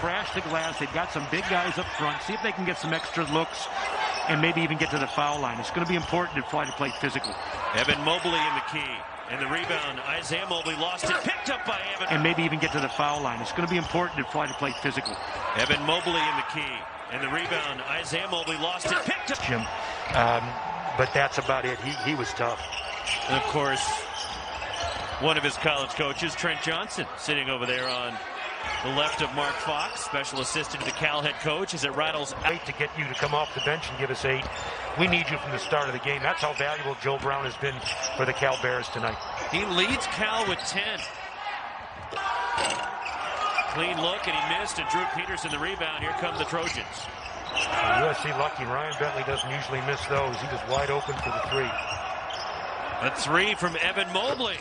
crash the glass. They've got some big guys up front. See if they can get some extra looks and maybe even get to the foul line. It's going to be important to try to play physical. Evan Mobley in the key. And the rebound, Isaiah Mobley lost it, picked up by Evan. And maybe even get to the foul line. It's going to be important to try to play physical. Evan Mobley in the key. And the rebound, Isaiah Mobley lost it, picked up. Jim, but that's about it. He was tough. And of course, one of his college coaches, Trent Johnson, sitting over there on the left of Mark Fox, special assistant to the Cal head coach, as it rattles out. Great to get you to come off the bench and give us 8. We need you from the start of the game. That's how valuable Joel Brown has been for the Cal Bears tonight. He leads Cal with 10. Clean look, and he missed, and Drew Peterson the rebound. Here come the Trojans. USC lucky. Ryan Bentley doesn't usually miss those. He was wide open for the 3. A 3 from Evan Mobley.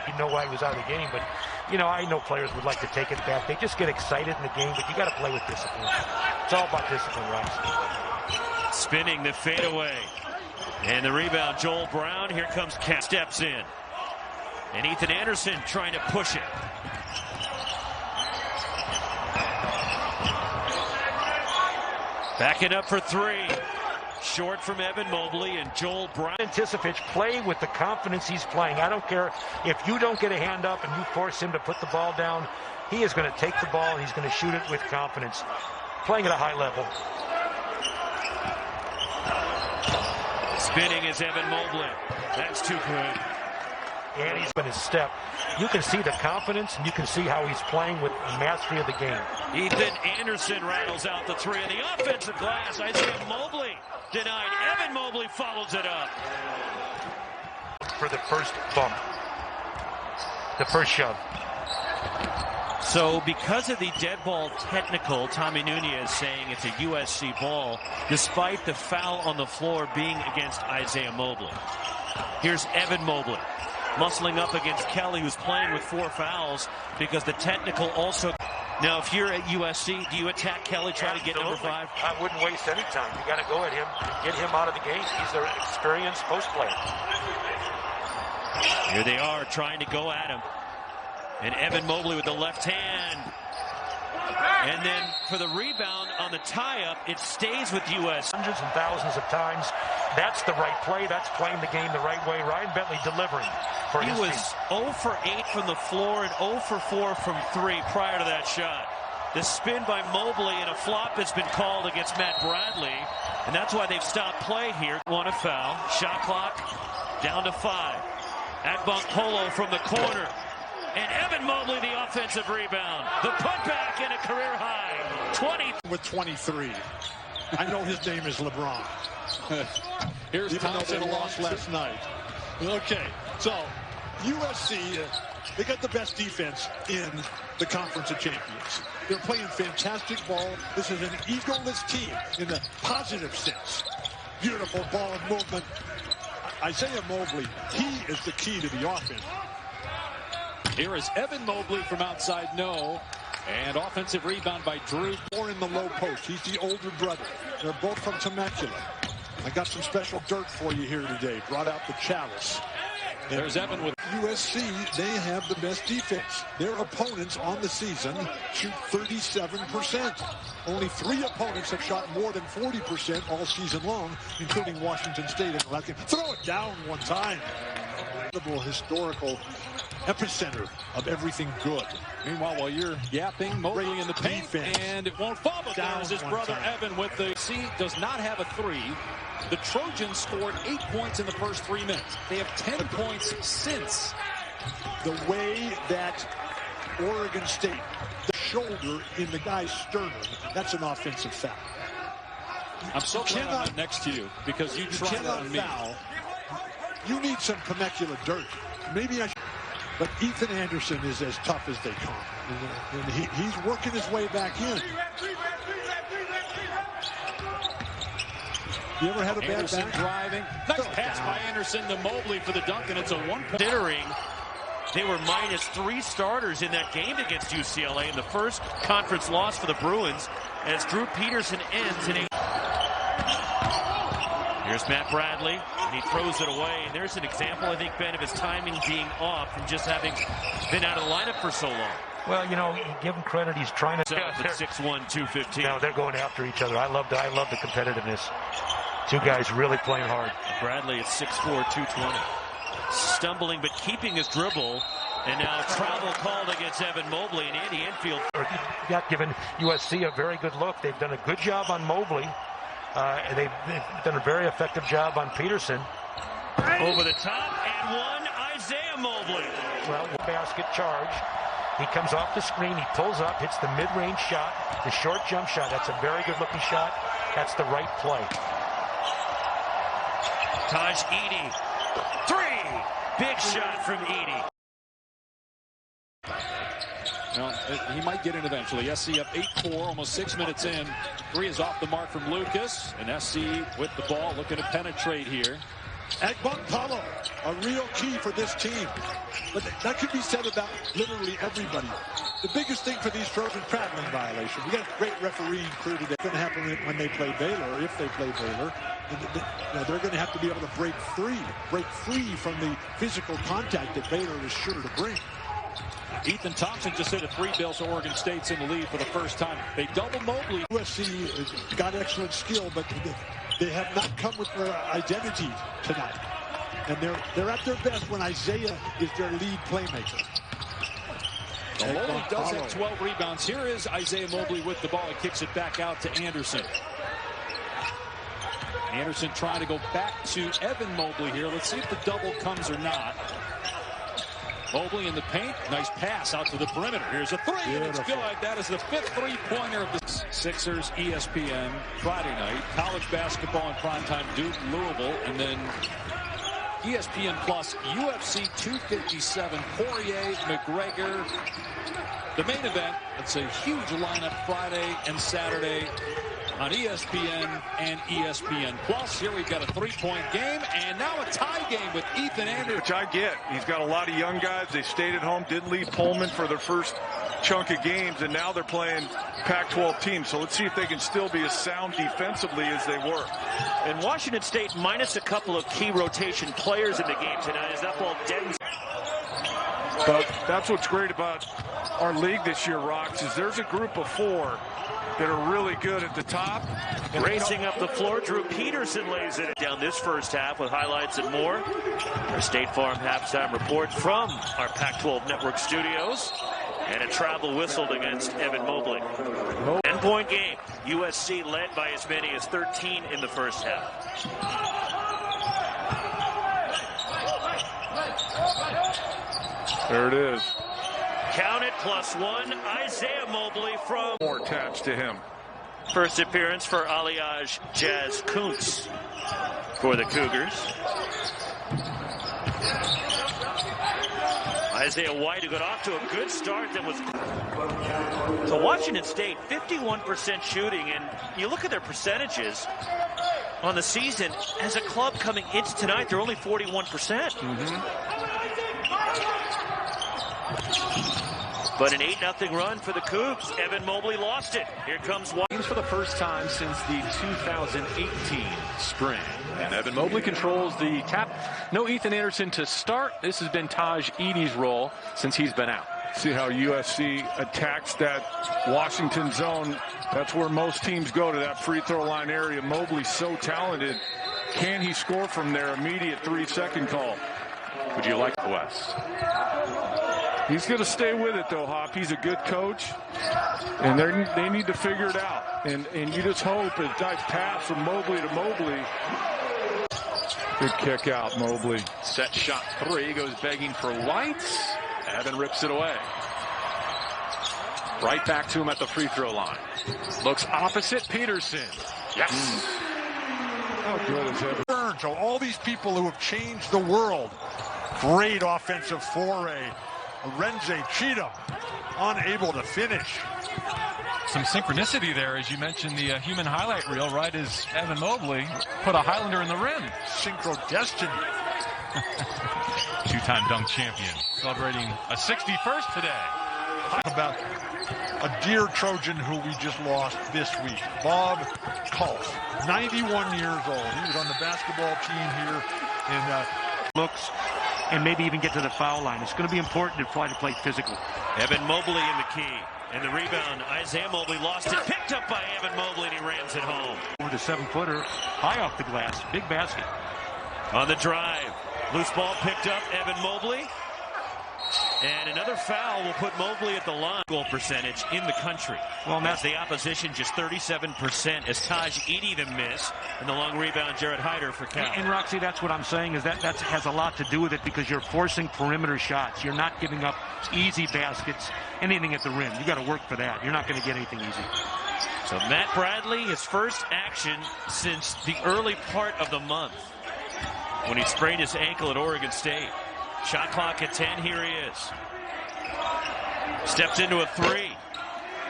You know why he was out of the game, but, you know, I know players would like to take it back. They just get excited in the game, but you got to play with discipline. It's all about discipline, Ross. Spinning the fadeaway. And the rebound, Joel Brown. Here comes Cat. Steps in. And Ethan Anderson trying to push it. Backing up for 3. Short from Evan Mobley and Joel Brown. Anticipate play with the confidence he's playing. I don't care if you don't get a hand up and you force him to put the ball down. He is going to take the ball and he's going to shoot it with confidence. Playing at a high level. Spinning is Evan Mobley. That's too good. And he's been his step. You can see the confidence and you can see how he's playing with mastery of the game. Ethan Anderson rattles out the 3 in the offensive glass. Isaiah Mobley denied. Evan Mobley follows it up. For the first bump. The first shove. So because of the dead ball technical, Tommy Nunez saying it's a USC ball, despite the foul on the floor being against Isaiah Mobley. Here's Evan Mobley. Muscling up against Kelly, who's playing with 4 fouls because the technical also. Now, if you're at USC, do you attack Kelly, try to get number 5? I wouldn't waste any time. You got to go at him and get him out of the game. He's an experienced post player. Here they are trying to go at him. And Evan Mobley with the left hand. And then for the rebound on the tie-up, it stays with US. Hundreds and thousands of times. That's the right play. That's playing the game the right way. Ryan Bentley delivering for his team. He was 0 for 8 from the floor and 0 for 4 from 3 prior to that shot. The spin by Mobley and a flop has been called against Matt Bradley. And that's why they've stopped play here. Want a foul. Shot clock down to 5. Adbunk Polo from the corner. And Evan Mobley, the offensive rebound. The putback and a career high. 20. With 23. I know his name is LeBron. Here's even though they lost last night. Okay, so USC, they got the best defense in the Conference of Champions. They're playing fantastic ball. This is an egoless team in the positive sense. Beautiful ball movement. Isaiah Mobley, he is the key to the offense. Here is Evan Mobley from outside, no. And offensive rebound by Drew. More in the low post. He's the older brother. They're both from Temecula. I got some special dirt for you here today. Brought out the chalice. There's Evan with USC. They have the best defense. Their opponents on the season shoot 37%. Only 3 opponents have shot more than 40% all season long, including Washington State and Alaska. Throw it down one time. Historical epicenter of everything good. Meanwhile, while you're yapping, Mobley in the paint, defense. And it won't fall, but there's his brother time. Evan with the C. Does not have a 3. The Trojans scored 8 points in the first 3 minutes. They have 10 points since. The way that Oregon State, the shoulder in the guy's sternum, that's an offensive foul. I'm so glad I'm not next to you because you tried that on me. Foul. You need some Temecula dirt. Maybe I should. But Ethan Anderson is as tough as they come. And he's working his way back in. You ever had a bad back? Driving. Nice pass by Anderson to Mobley for the dunk, and it's a 1 point. Considering they were minus 3 starters in that game against UCLA in the first conference loss for the Bruins as Drew Peterson ends in a... Here's Matt Bradley, and he throws it away. And there's an example, I think, Ben, of his timing being off from just having been out of the lineup for so long. Well, you know, give him credit. He's trying to. At 6'1", 215. No, they're going after each other. I love the competitiveness. Two guys really playing hard. Bradley at 6'4", 220. Stumbling but keeping his dribble. And now travel called against Evan Mobley, and Andy Enfield got given USC a very good look. They've done a good job on Mobley. They've done a very effective job on Peterson. Over the top, and one, Isaiah Mobley. Well, basket charge. He comes off the screen, he pulls up, hits the mid-range shot, the short jump shot. That's a very good-looking shot. That's the right play. Taj Edey, 3! Big shot from Edey. Well, he might get it eventually. SC up 8-4, almost 6 minutes in. 3 is off the mark from Lucas. And SC with the ball, looking to penetrate here. Agbankpalo, a real key for this team. But that could be said about literally everybody. The biggest thing for these Trojans, traveling violation. We got a great refereeing crew today. It's going to happen when they play Baylor, or if they play Baylor. They're going to have to be able to break free from the physical contact that Baylor is sure to bring. Ethan Thompson just hit a 3 bill, so Oregon State's in the lead for the first time. They double Mobley. USC has got excellent skill, but they have not come with their identity tonight. And they're at their best when Isaiah is their lead playmaker. Mobley does have 12 rebounds. Here is Isaiah Mobley with the ball. He kicks it back out to Anderson. Anderson trying to go back to Evan Mobley here. Let's see if the double comes or not. Mobley in the paint. Nice pass out to the perimeter. Here's a 3, and it's good. That is the 5th three-pointer of the Sixers. ESPN Friday night. College basketball in primetime, Duke, Louisville, and then ESPN Plus UFC 257. Poirier, McGregor. The main event. It's a huge lineup Friday and Saturday on ESPN and ESPN Plus. Here we've got a 3-point game, and now a tie game with Ethan Anderson. Which I get. He's got a lot of young guys. They stayed at home, didn't leave Pullman for their first chunk of games, and now they're playing Pac-12 teams. So let's see if they can still be as sound defensively as they were. And Washington State minus a couple of key rotation players in the game tonight. Is that ball dead? But that's what's great about our league this year, Rocks, is there's a group of 4 that are really good at the top. Racing up the floor, Drew Peterson lays it down this first half with highlights and more. Our State Farm halftime report from our Pac-12 Network studios. And a travel whistled against Evan Mobley. 10-point game. USC led by as many as 13 in the first half. There it is. Count it, +1. Isaiah Mobley from... More attached to him. First appearance for Aliaj Jazz Kuntz for the Cougars. Isaiah White, who got off to a good start that was... So Washington State, 51% shooting, and you look at their percentages on the season, as a club coming into tonight, they're only 41%. But an 8-0 run for the Cougs. Evan Mobley lost it. Here comes White. For the first time since the 2018 spring. And Evan Mobley controls the tap. No Ethan Anderson to start. This has been Taj Edey's role since he's been out. See how USC attacks that Washington zone. That's where most teams go, to that free throw line area. Mobley's so talented. Can he score from there? Immediate 3-second call. Would you like the West? He's going to stay with it, though, Hop. He's a good coach, and they need to figure it out. And you just hope a nice pass from Mobley to Mobley. Good kick out, Mobley. Set shot 3, goes begging for White. Evan rips it away. Right back to him at the free throw line. Looks opposite Peterson. Yes. How good is Evan? So all these people who have changed the world. Great offensive foray. Renze Cheatham unable to finish. Some synchronicity there, as you mentioned, the human highlight reel, right as Evan Mobley put a Highlander in the rim. Synchro destiny. Two-time dunk champion, celebrating a 61st today. Talk about a dear Trojan who we just lost this week, Bob Kulf, 91 years old. He was on the basketball team here in looks and maybe even get to the foul line. It's going to be important to try to play physical. Evan Mobley in the key. And the rebound, Isaiah Mobley lost it. Picked up by Evan Mobley, and he rams it home. Over the 7-footer, high off the glass. Big basket. On the drive. Loose ball picked up, Evan Mobley. And another foul will put Mobley at the line. Goal percentage in the country. Well, that's the opposition, just 37% as Taj Edey the miss. And the long rebound, Jared Hyder for Cal. And Roxy, that's what I'm saying, is that has a lot to do with it, because you're forcing perimeter shots. You're not giving up easy baskets, anything at the rim. You got to work for that. You're not going to get anything easy. So Matt Bradley, his first action since the early part of the month when he sprained his ankle at Oregon State. Shot clock at 10. Here he is. Steps into a three.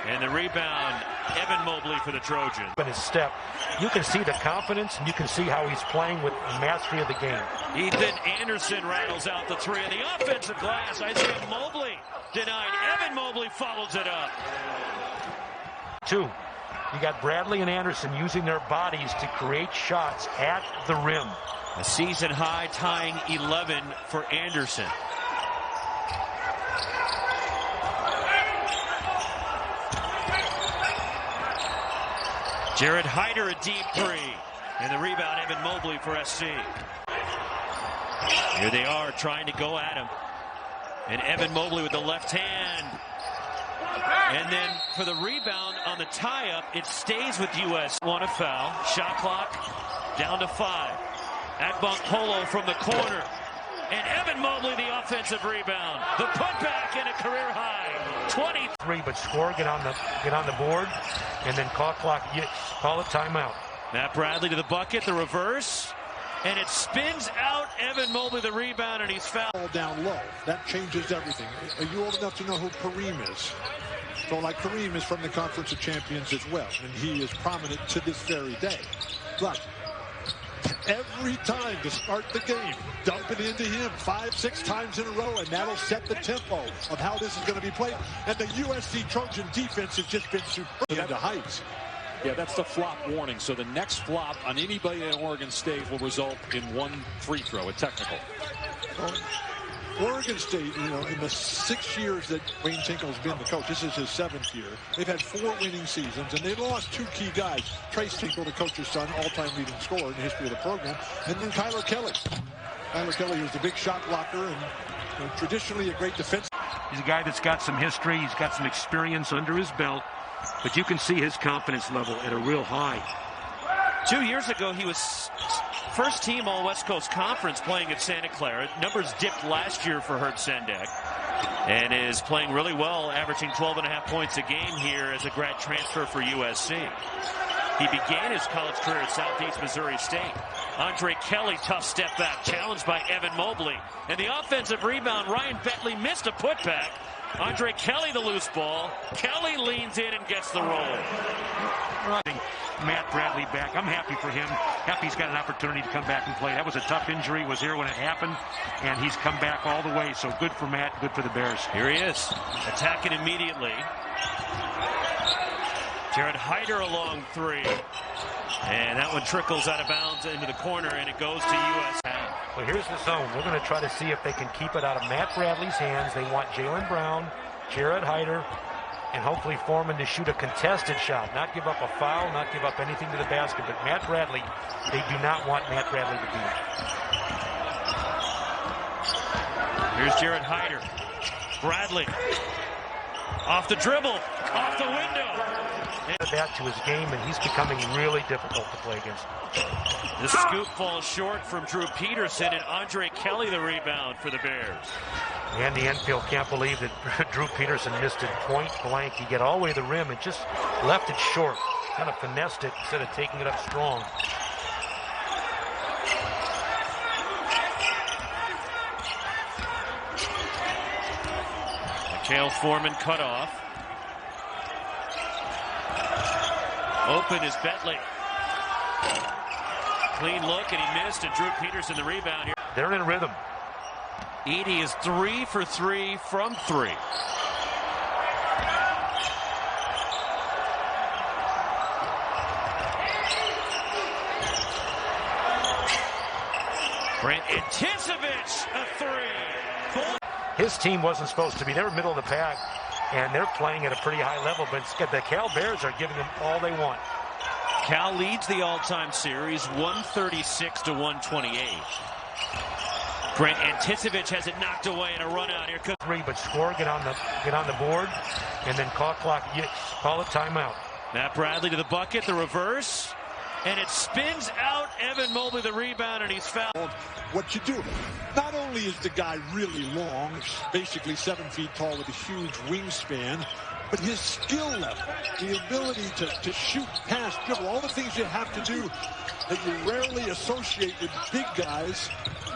And the rebound, Evan Mobley for the Trojans. But his step, you can see the confidence, and you can see how he's playing with mastery of the game. Ethan Anderson rattles out the three. And the offensive glass, Isaiah Mobley denied. Evan Mobley follows it up. 2. You got Bradley and Anderson using their bodies to create shots at the rim. A season high, tying 11 for Anderson. Jared Hyder a deep three. And the rebound, Evan Mobley for SC. Here they are trying to go at him. And Evan Mobley with the left hand. And then for the rebound on the tie-up, it stays with U.S. Want a foul. Shot clock down to 5. Agbonkpolo from the corner. And Evan Mobley, the offensive rebound. The putback and a career high. 23. But score, get on the board, and then call a timeout. Matt Bradley to the bucket, the reverse. And it spins out. Evan Mobley the rebound, and he's fouled. Down low. That changes everything. Are you old enough to know who Kareem is? So, like, Kareem is from the Conference of Champions as well, and he is prominent to this very day. But every time to start the game, dump it into him 5-6 times in a row, and that'll set the tempo of how this is going to be played. And the USC Trojan defense has just been superb to heights. Yeah, that's the flop warning. So the next flop on anybody at Oregon State will result in one free throw, a technical. Well, Oregon State, in the 6 years that Wayne Tinkle's been the coach, this is his 7th year, they've had 4 winning seasons, and they lost 2 key guys. Trace Tinkle, the coach's son, all-time leading scorer in the history of the program, and then Kyler Kelly. Kyler Kelly was the big shot blocker and traditionally a great defense. He's a guy that's got some history. He's got some experience under his belt, but you can see his confidence level at a real high. 2 years ago, he was first team All West Coast Conference playing at Santa Clara. Numbers dipped last year for Hurt Sendek, and is playing really well, averaging 12.5 points a game here as a grad transfer for USC. He began his college career at Southeast Missouri State. Andre Kelly, tough step back, challenged by Evan Mobley. And the offensive rebound, Ryan Bentley missed a putback. Andre Kelly the loose ball. Kelly leans in and gets the roll. Matt Bradley back. I'm happy for him. Happy he's got an opportunity to come back and play. That was a tough injury. Was here when it happened, and he's come back all the way. So good for Matt, good for the Bears. Here he is, attacking immediately. Jared Hyder a long three. And that one trickles out of bounds into the corner, and it goes to U.S. Well, here's the zone. We're going to try to see if they can keep it out of Matt Bradley's hands. They want Jalen Brown, Jared Hyder, and hopefully Foreman to shoot a contested shot. Not give up a foul, not give up anything to the basket. But Matt Bradley, they do not want Matt Bradley to beat. Here's Jared Hyder. Bradley. Off the dribble. Off the window. Back to his game, and he's becoming really difficult to play against. The scoop falls short from Drew Peterson, and Andre Kelly the rebound for the Bears. And the Enfield can't believe that Drew Peterson missed it point blank. He got all the way to the rim and just left it short. Kind of finessed it instead of taking it up strong. Mikhail Foreman cut off. Open is Bentley. Clean look, and he missed, and Drew Peterson the rebound here. They're in rhythm. Edey is 3 for 3 from 3. Brent Anticevich, a 3. his team wasn't supposed to be. They were middle of the pack, and they're playing at a pretty high level, but the Cal Bears are giving them all they want. Cal leads the all-time series 136 to 128. Grant Anticevich has it knocked away in a run out here. Three, but score, get on the board, and then call a timeout. Matt Bradley to the bucket, the reverse, and it spins out. Evan Mobley the rebound, and he's fouled. What you do, not only is the guy really long, basically 7 feet tall with a huge wingspan, but his skill level, the ability to shoot, pass, dribble, all the things you have to do that you rarely associate with big guys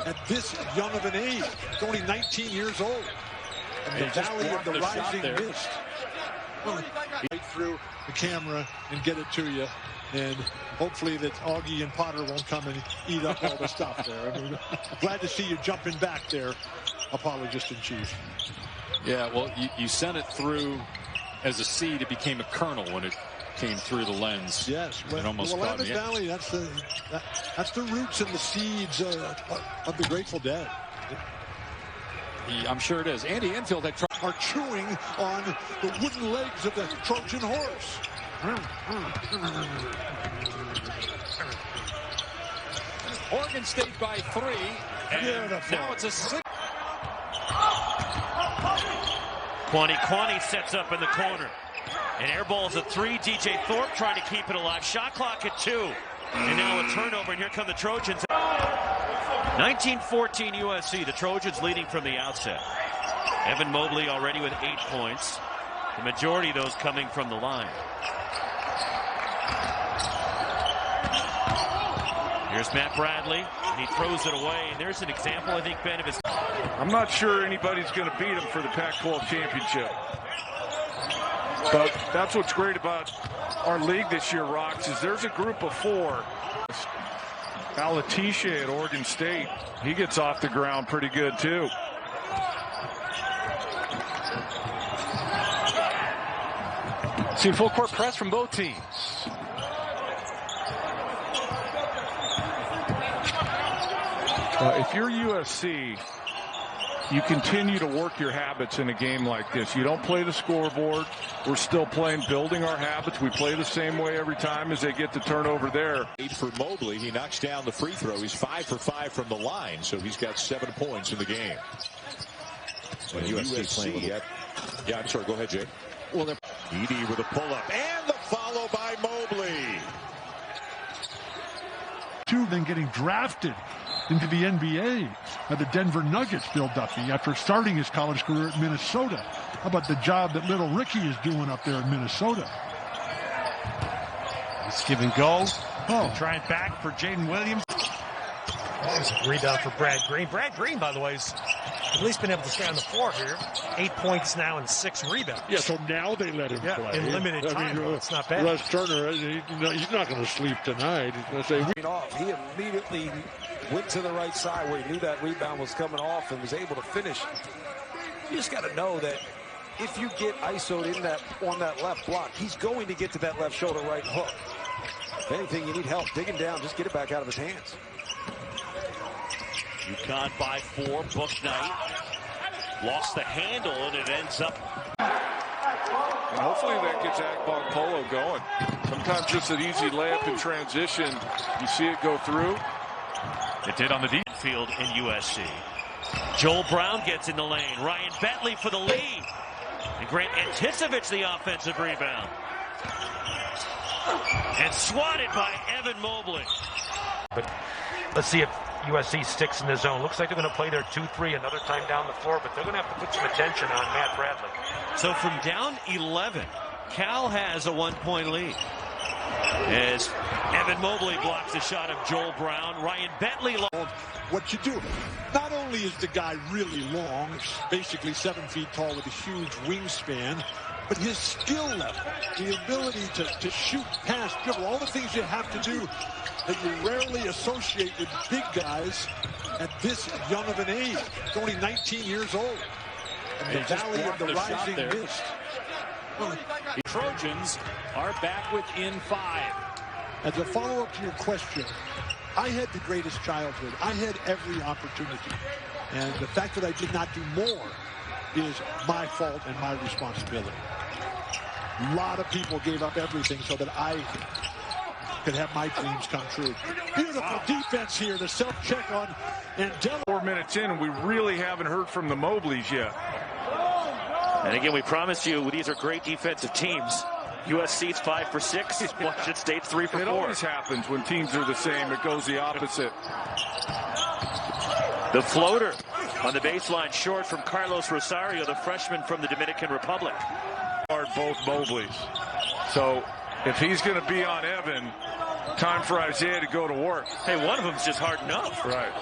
at this young of an age. He's only 19 years old. And the valley of the rising mist. Right through the camera and get it to you. And hopefully that Augie and Potter won't come and eat up all the stuff there. I mean, glad to see you jumping back there, apologist in chief. Yeah, well, you sent it through as a seed. It became a kernel when it came through the lens. Yes, it almost caught me. Valley, that's the roots and the seeds of the Grateful Dead. I'm sure it is. Andy Enfield are chewing on the wooden legs of the Trojan horse. Oregon State by 3, and now it's a 6. Kwani sets up in the corner. And airballs a 3. DJ Thorpe trying to keep it alive. Shot clock at 2. And now a turnover, and here come the Trojans. 1914 USC, the Trojans leading from the outset. Evan Mobley already with 8 points. The majority of those coming from the line. Here's Matt Bradley, and he throws it away. And there's an example, I think, Ben, of his... I'm not sure anybody's going to beat him for the Pac-12 championship. But that's what's great about our league this year, Rocks, is there's a group of 4. Alatisha at Oregon State, he gets off the ground pretty good, too. See full court press from both teams. If you're USC, you continue to work your habits in a game like this. You don't play the scoreboard. We're still playing, building our habits. We play the same way every time as they get the turnover there. 8 for Mobley. He knocks down the free throw. He's 5 for 5 from the line, so he's got 7 points in the game. When USC, yeah, I'm sorry. Go ahead, Jay. Well, Edey with a pull-up and the follow by Mobley. Then getting drafted into the NBA by the Denver Nuggets, Bill Duffy, after starting his college career at Minnesota. How about the job that little Ricky is doing up there in Minnesota? Let's give and go. Trying back for Jaden Williams. There's a rebound for Brad Green. Brad Green, by the way, has at least been able to stay on the floor here. 8 points now and 6 rebounds. Yeah, so now they let him play. In limited time. It's not bad. Russ Turner, he's not going to sleep tonight. He's going to say, off. He immediately went to the right side where he knew that rebound was coming off and was able to finish. You just got to know that if you get ISO'd on that left block, he's going to get to that left shoulder right hook. If anything, you need help digging down, just get it back out of his hands. UConn by 4, Book Knight. Lost the handle, and it ends up. And hopefully that gets Akbog Polo going. Sometimes just an easy layup in transition, you see it go through. It did on the deep field in USC. Joel Brown gets in the lane. Ryan Bentley for the lead. And Grant Anticevich the offensive rebound. And swatted by Evan Mobley. But let's see if USC sticks in the zone. Looks like they're going to play their 2-3 another time down the floor, but they're going to have to put some attention on Matt Bradley. So from down 11, Cal has a 1-point lead. As Evan Mobley blocks the shot of Joel Brown. Ryan Bentley. What you do, not only is the guy really long, basically 7 feet tall with a huge wingspan, but his skill level, the ability to shoot, pass, dribble, all the things you have to do that you rarely associate with big guys at this young of an age. He's only 19 years old. And the valley of the rising mist. The Trojans are back within 5. As a follow-up to your question, I had the greatest childhood. I had every opportunity. And the fact that I did not do more is my fault and my responsibility. A lot of people gave up everything so that I could have my dreams come true. Beautiful defense here to self-check on Andela. 4 minutes in, and we really haven't heard from the Mobleys yet. And again, we promised you these are great defensive teams. USC's 5 for 6. Washington State's 3 for 4. It always happens when teams are the same. It goes the opposite. The floater on the baseline, short from Carlos Rosario, the freshman from the Dominican Republic. Both Mobleys. So if he's going to be on Evan, time for Isaiah to go to work. Hey, one of them's just hard enough. Right.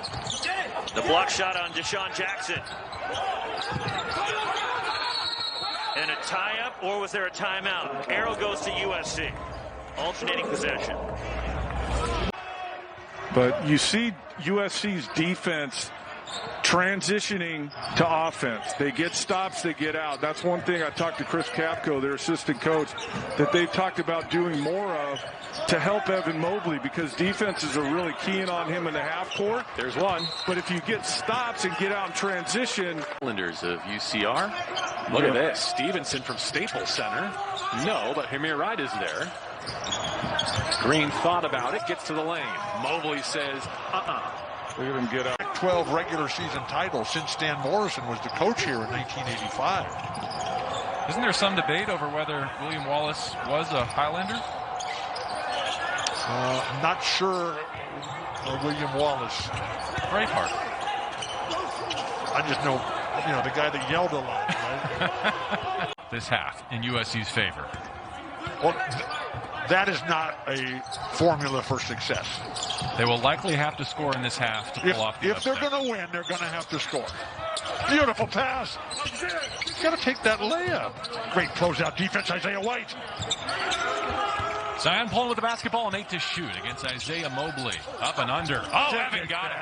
The block shot on Deshaun Jackson. And a tie-up, or was there a timeout? Arrow goes to USC. Alternating possession. But you see USC's defense transitioning to offense. They get stops, they get out. That's one thing I talked to Chris Capco, their assistant coach, that they've talked about doing more of to help Evan Mobley, because defenses are really keying on him in the half court. There's one. But if you get stops and get out in transition. Islanders of UCR. Look at this. Stevenson from Staples Center. No, but Hamir Wright is there. Green thought about it, gets to the lane. Mobley says, Look at him get out. 12 regular season titles since Stan Morrison was the coach here in 1985. Isn't there some debate over whether William Wallace was a Highlander? I'm not sure William Wallace. Braveheart. I just know, the guy that yelled a lot, right? This half in USC's favor. Well, that is not a formula for success. They will likely have to score in this half to pull off the If they're going to win, they're going to have to score. Beautiful pass. Got to take that layup. Great closeout defense, Isaiah White. Zion pulling with the basketball and 8 to shoot against Isaiah Mobley. Up and under. Oh, Evan got it.